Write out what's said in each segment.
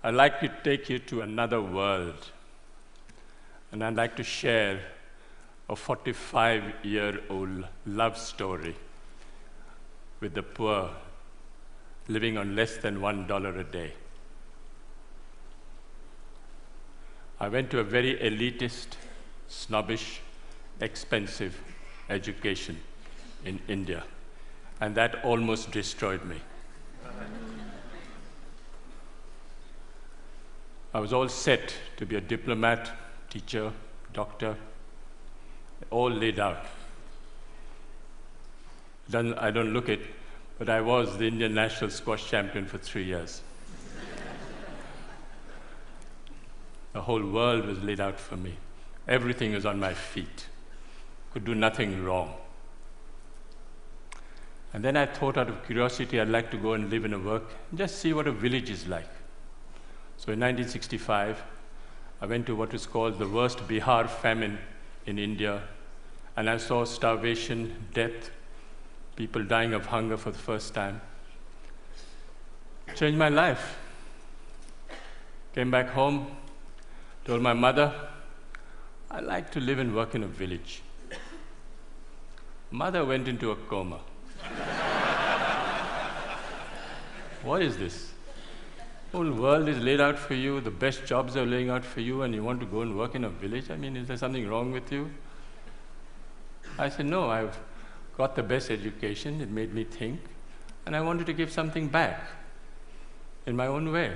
I'd like to take you to another world. And I'd like to share a 45-year-old love story with the poor living on less than $1 a day. I went to a very elitist, snobbish, expensive education in India, and that almost destroyed me. I was all set to be a diplomat, teacher, doctor, all laid out. I don't look it, but I was the Indian national squash champion for 3 years. The whole world was laid out for me. Everything was on my feet. Could do nothing wrong. And then I thought, out of curiosity, I'd like to go and live and work and just see what a village is like. So in 1965, I went to what was called the worst Bihar famine in India, and I saw starvation, death, people dying of hunger for the first time. Changed my life. Came back home, told my mother, I'd like to live and work in a village. Mother went into a coma. What is this? The whole world is laid out for you, the best jobs are laying out for you, and you want to go and work in a village? I mean, is there something wrong with you? I said, no, I've got the best education, it made me think, and I wanted to give something back in my own way.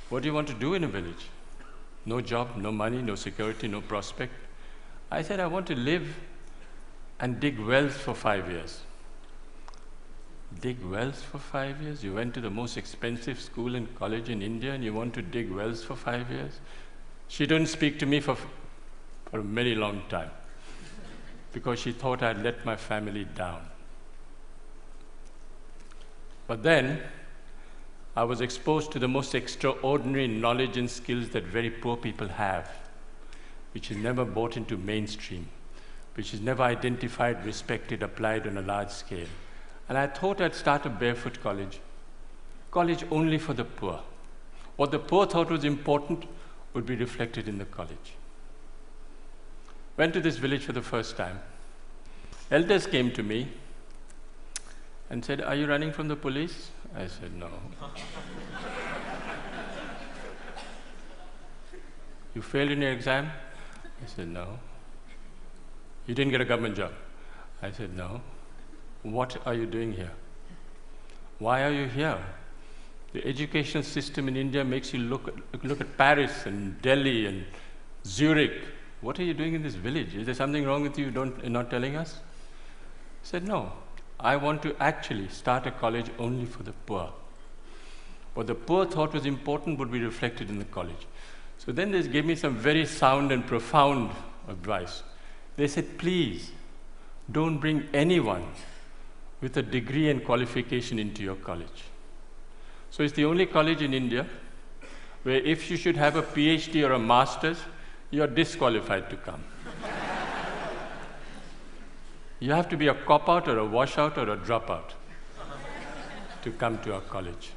What do you want to do in a village? No job, no money, no security, no prospect. I said, I want to live and dig wells for 5 years. Dig wells for 5 years? You went to the most expensive school and college in India and you want to dig wells for 5 years? She didn't speak to me for a very long time because she thought I'd let my family down. But then I was exposed to the most extraordinary knowledge and skills that very poor people have, which is never brought into mainstream, which is never identified, respected, applied on a large scale. And I thought I'd start a barefoot college only for the poor. What the poor thought was important would be reflected in the college. Went to this village for the first time. Elders came to me and said, are you running from the police? I said, no. You failed in your exam? I said, no. You didn't get a government job? I said, no. What are you doing here? Why are you here? The educational system in India makes you look at Paris and Delhi and Zurich. What are you doing in this village? Is there something wrong with you you're not telling us? I said, no. I want to actually start a college only for the poor. What the poor thought was important would be reflected in the college. So then they gave me some very sound and profound advice. They said, please, don't bring anyone with a degree and qualification into your college. So it's the only college in India where if you should have a PhD or a master's, you're disqualified to come. You have to be a cop-out or a washout or a dropout to come to our college.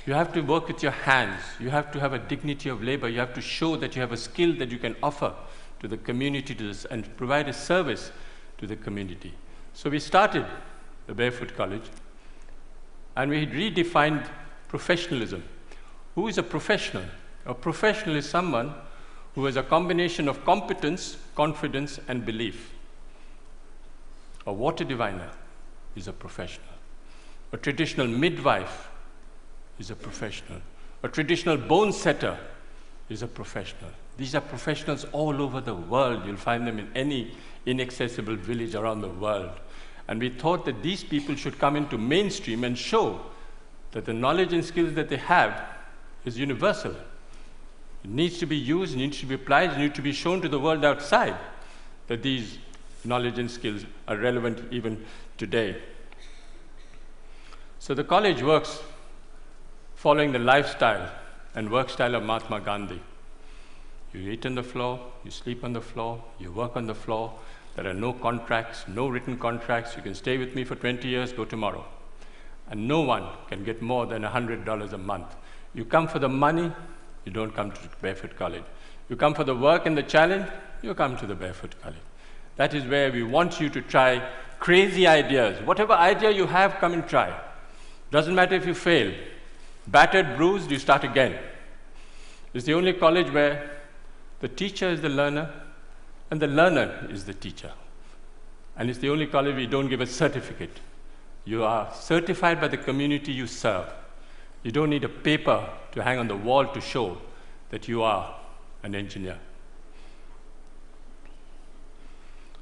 You have to work with your hands. You have to have a dignity of labor. You have to show that you have a skill that you can offer to the community and provide a service to the community. So we started the Barefoot College, and we redefined professionalism. Who is a professional? A professional is someone who has a combination of competence, confidence, and belief. A water diviner is a professional. A traditional midwife is a professional. A traditional bone setter is a professional. These are professionals all over the world. You'll find them in any inaccessible village around the world. And we thought that these people should come into mainstream and show that the knowledge and skills that they have is universal. It needs to be used, it needs to be applied, it needs to be shown to the world outside that these knowledge and skills are relevant even today. So the college works following the lifestyle and work style of Mahatma Gandhi. You eat on the floor, you sleep on the floor, you work on the floor. There are no contracts, no written contracts. You can stay with me for 20 years, go tomorrow. And no one can get more than $100 a month. You come for the money, you don't come to Barefoot College. You come for the work and the challenge, you come to the Barefoot College. That is where we want you to try crazy ideas. Whatever idea you have, come and try. Doesn't matter if you fail. Battered, bruised, you start again. It's the only college where the teacher is the learner and the learner is the teacher. And it's the only college where you don't give a certificate. You are certified by the community you serve. You don't need a paper to hang on the wall to show that you are an engineer.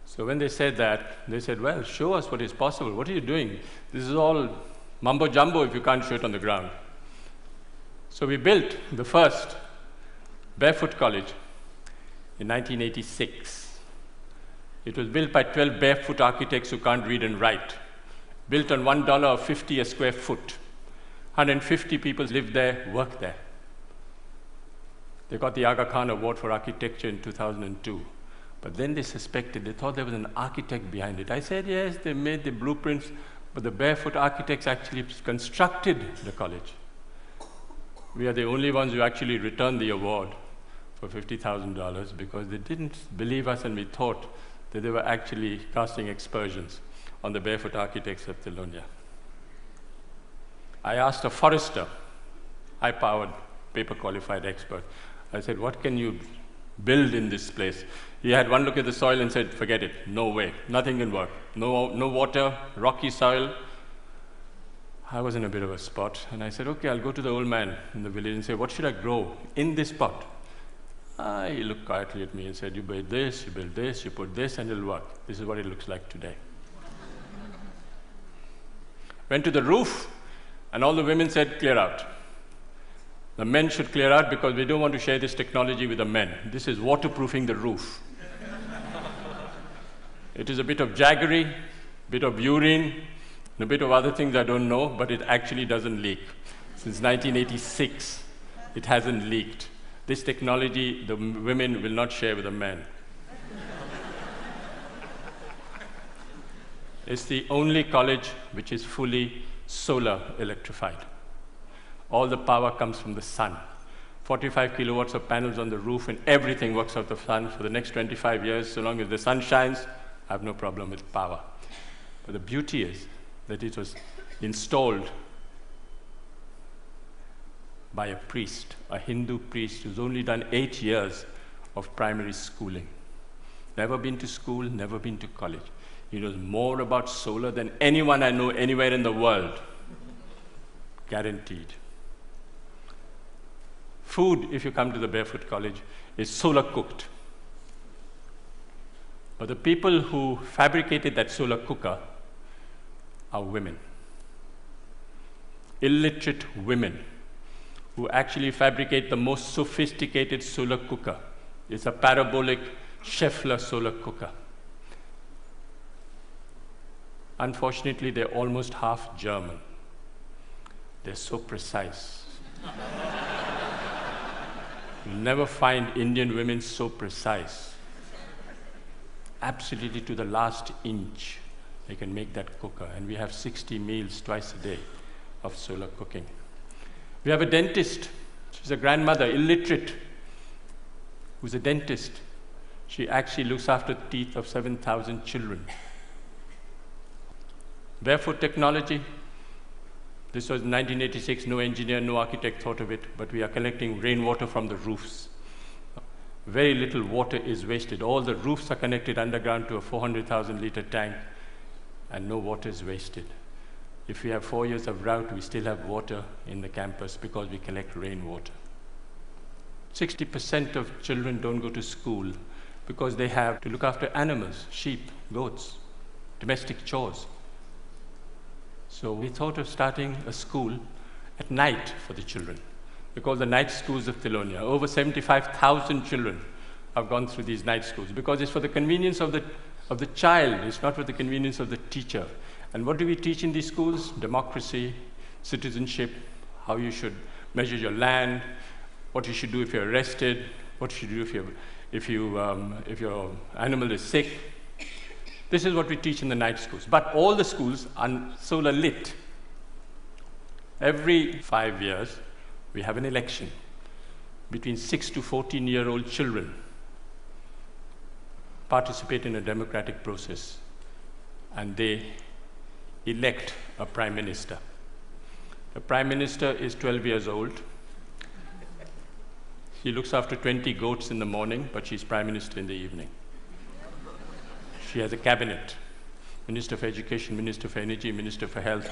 So when they said that, they said, well, show us what is possible. What are you doing? This is all mumbo jumbo if you can't show it on the ground. So we built the first Barefoot College in 1986. It was built by 12 barefoot architects who can't read and write. Built on $1.50 a square foot. 150 people lived there, worked there. They got the Aga Khan Award for Architecture in 2002. But then they suspected, they thought there was an architect behind it. I said, yes, they made the blueprints, but the barefoot architects actually constructed the college. We are the only ones who actually returned the award for $50,000 because they didn't believe us and we thought that they were actually casting aspersions on the barefoot architects of Telonia. I asked a forester, high-powered, paper-qualified expert. I said, what can you build in this place? He had one look at the soil and said, forget it, no way, nothing can work. No water, rocky soil. I was in a bit of a spot, and I said, okay, I'll go to the old man in the village and say, what should I grow in this pot? He looked quietly at me and said, you build this, you put this, and it'll work. This is what it looks like today. Went to the roof, and all the women said, clear out. The men should clear out because we don't want to share this technology with the men. This is waterproofing the roof. It is a bit of jaggery, bit of urine, and a bit of other things I don't know, but it actually doesn't leak. Since 1986, it hasn't leaked. This technology, the women will not share with the men. It's the only college which is fully solar electrified. All the power comes from the sun. 45 kilowatts of panels on the roof and everything works out of the sun for the next 25 years. So long as the sun shines, I have no problem with power. But the beauty is that it was installed by a priest, a Hindu priest who's only done 8 years of primary schooling. Never been to school, never been to college. He knows more about solar than anyone I know anywhere in the world. Guaranteed. Food, if you come to the Barefoot College, is solar cooked. But the people who fabricated that solar cooker are women. Illiterate women who actually fabricate the most sophisticated solar cooker. It's a parabolic Scheffler solar cooker. Unfortunately, they're almost half German. They're so precise. You'll never find Indian women so precise. Absolutely to the last inch, they can make that cooker. And we have 60 meals twice a day of solar cooking. We have a dentist. She's a grandmother, illiterate, who's a dentist. She actually looks after the teeth of 7,000 children. Barefoot technology. This was 1986, no engineer, no architect thought of it, but we are collecting rainwater from the roofs. Very little water is wasted. All the roofs are connected underground to a 400,000 liter tank, and no water is wasted. If we have 4 years of drought, we still have water in the campus because we collect rainwater. 60% of children don't go to school because they have to look after animals, sheep, goats, domestic chores. So we thought of starting a school at night for the children. We call the night schools of Telonia. Over 75,000 children have gone through these night schools because it's for the convenience of the child, it's not for the convenience of the teacher. And what do we teach in these schools? Democracy, citizenship, how you should measure your land, what you should do if you're arrested, what you should do if your animal is sick. This is what we teach in the night schools. But all the schools are solar lit. Every 5 years, we have an election between 6 to 14-year-old children participate in a democratic process, and they elect a prime minister. The prime minister is 12 years old. She looks after 20 goats in the morning, but she's prime minister in the evening. She has a cabinet, Minister for Education, Minister for Energy, Minister for Health,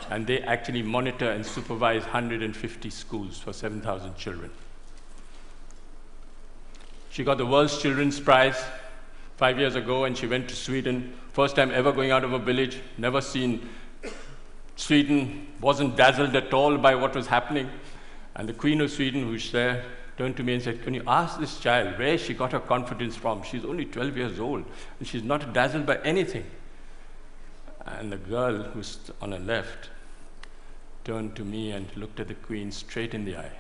and they actually monitor and supervise 150 schools for 7,000 children. She got the World's Children's Prize 5 years ago, and she went to Sweden. First time ever going out of a village, never seen Sweden, wasn't dazzled at all by what was happening. And the Queen of Sweden, who's there, turned to me and said, "Can you ask this child where she got her confidence from? She's only 12 years old, and she's not dazzled by anything." And the girl who's on her left turned to me and looked at the Queen straight in the eye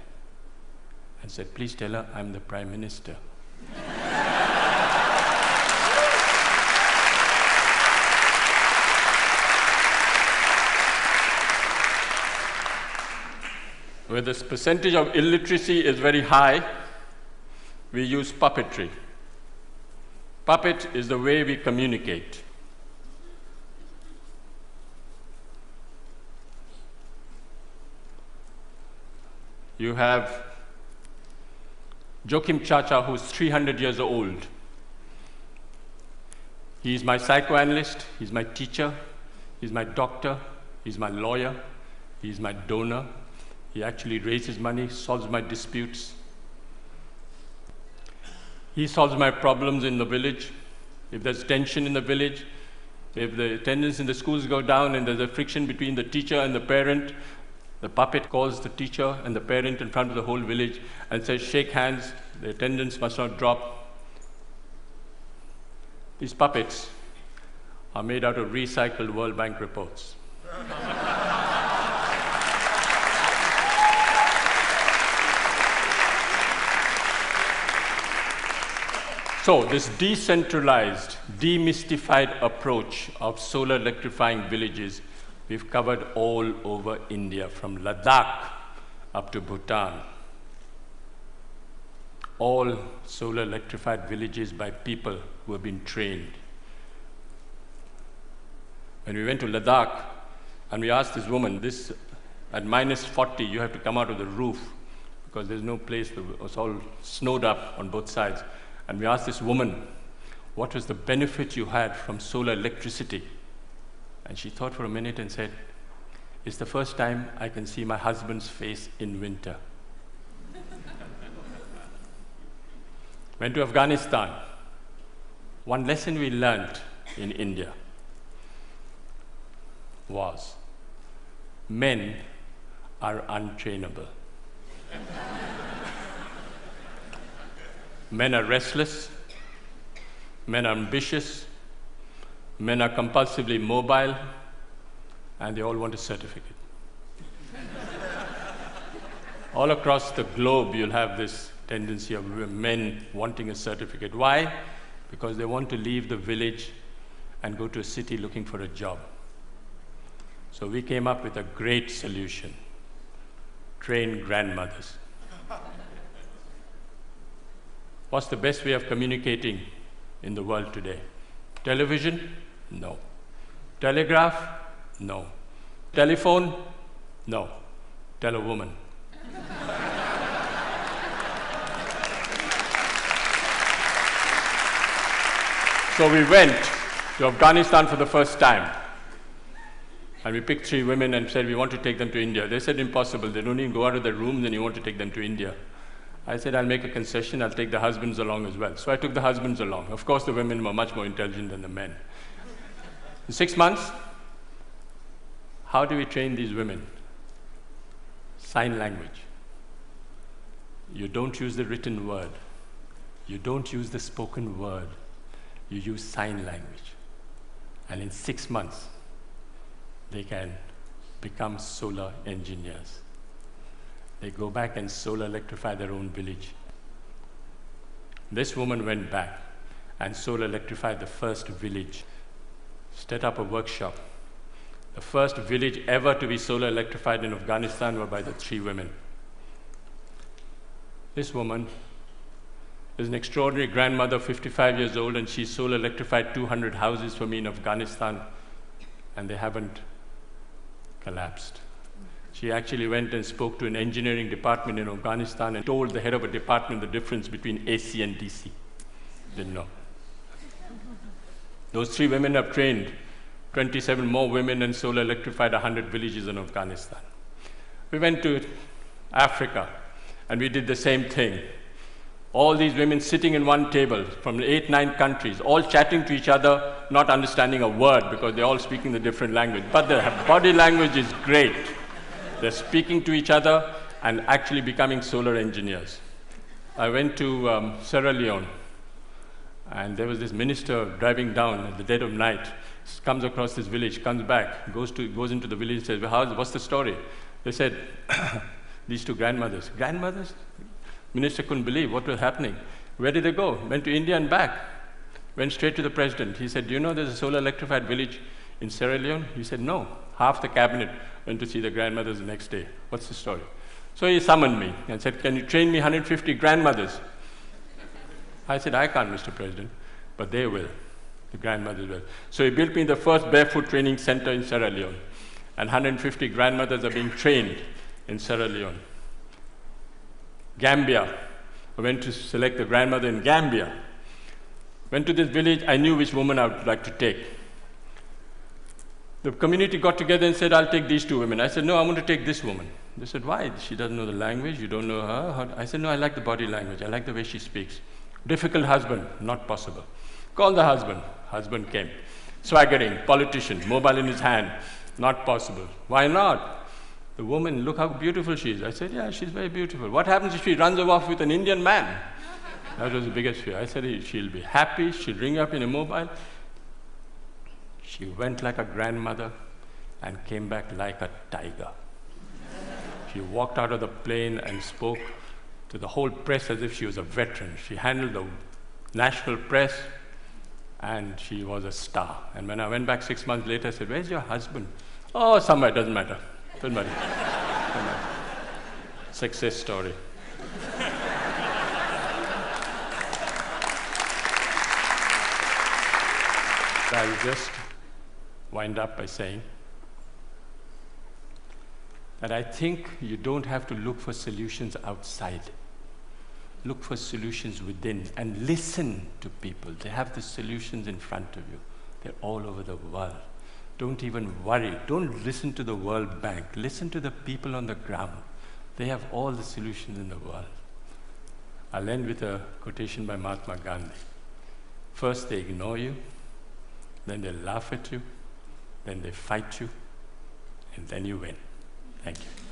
and said, "Please tell her I'm the Prime Minister." Where the percentage of illiteracy is very high, we use puppetry. Puppet is the way we communicate. You have Joachim Chacha, who's 300 years old. He's my psychoanalyst, he's my teacher, he's my doctor, he's my lawyer, he's my donor. He actually raises money, solves my disputes. He solves my problems in the village. If there's tension in the village, if the attendance in the schools go down and there's a friction between the teacher and the parent, the puppet calls the teacher and the parent in front of the whole village and says, "Shake hands, the attendance must not drop." These puppets are made out of recycled World Bank reports. So this decentralized, demystified approach of solar electrifying villages, we've covered all over India, from Ladakh up to Bhutan. All solar electrified villages by people who have been trained. When we went to Ladakh and we asked this woman, at minus 40, you have to come out of the roof because there's no place, it's all snowed up on both sides. And we asked this woman, what was the benefit you had from solar electricity? And she thought for a minute and said, "It's the first time I can see my husband's face in winter." Went to Afghanistan. One lesson we learned in India was men are untrainable. Men are restless, men are ambitious, men are compulsively mobile, and they all want a certificate. All across the globe, you'll have this tendency of men wanting a certificate. Why? Because they want to leave the village and go to a city looking for a job. So we came up with a great solution: train grandmothers. What's the best way of communicating in the world today? Television? No. Telegraph? No. Telephone? No. Tell a woman. So we went to Afghanistan for the first time. And we picked 3 women and said, we want to take them to India. They said, impossible. They don't even go out of their rooms and you want to take them to India. I said, I'll make a concession. I'll take the husbands along as well. So I took the husbands along. Of course, the women were much more intelligent than the men. In 6 months, how do we train these women? Sign language. You don't use the written word. You don't use the spoken word. You use sign language. And in 6 months, they can become solar engineers. They go back and solar electrify their own village. This woman went back and solar electrified the first village, set up a workshop. The first village ever to be solar electrified in Afghanistan were by the 3 women. This woman is an extraordinary grandmother, 55 years old, and she solar electrified 200 houses for me in Afghanistan, and they haven't collapsed. She actually went and spoke to an engineering department in Afghanistan and told the head of a department the difference between AC and DC. Didn't know. Those 3 women have trained 27 more women and solar electrified 100 villages in Afghanistan. We went to Africa and we did the same thing. All these women sitting in one table from 8, 9 countries, all chatting to each other, not understanding a word because they're all speaking the different language. But their body language is great. They're speaking to each other and actually becoming solar engineers. I went to Sierra Leone, and there was this minister driving down at the dead of night, comes across this village, comes back, goes into the village and says, well, what's the story? They said, these 2 grandmothers. Grandmothers? Minister couldn't believe what was happening. Where did they go? Went to India and back. Went straight to the president. He said, do you know there's a solar electrified village in Sierra Leone? He said, no. Half the cabinet went to see the grandmothers the next day. What's the story? So he summoned me and said, can you train me 150 grandmothers? I said, I can't, Mr. President, but they will. The grandmothers will. So he built me the first barefoot training center in Sierra Leone, and 150 grandmothers are being trained in Sierra Leone. Gambia. I went to select the grandmother in Gambia. Went to this village, I knew which woman I would like to take. The community got together and said, I'll take these 2 women. I said, no, I want to take this woman. They said, why? She doesn't know the language, you don't know her. I said, no, I like the body language, I like the way she speaks. Difficult husband, not possible. Call the husband. Husband came. Swaggering, politician, mobile in his hand, not possible. Why not? The woman, look how beautiful she is. I said, yeah, she's very beautiful. What happens if she runs off with an Indian man? That was the biggest fear. I said, she'll be happy, she'll ring up in a mobile. She went like a grandmother and came back like a tiger. She walked out of the plane and spoke to the whole press as if she was a veteran. She handled the national press, and she was a star. And when I went back 6 months later, I said, where's your husband? Oh, somewhere, doesn't matter. Doesn't matter. Doesn't matter. Success story. I'll just wind up by saying that I think you don't have to look for solutions outside. Look for solutions within and listen to people. They have the solutions in front of you. They're all over the world. Don't even worry. Don't listen to the World Bank. Listen to the people on the ground. They have all the solutions in the world. I'll end with a quotation by Mahatma Gandhi. First they ignore you, then they laugh at you, then they fight you, and then you win. Thank you.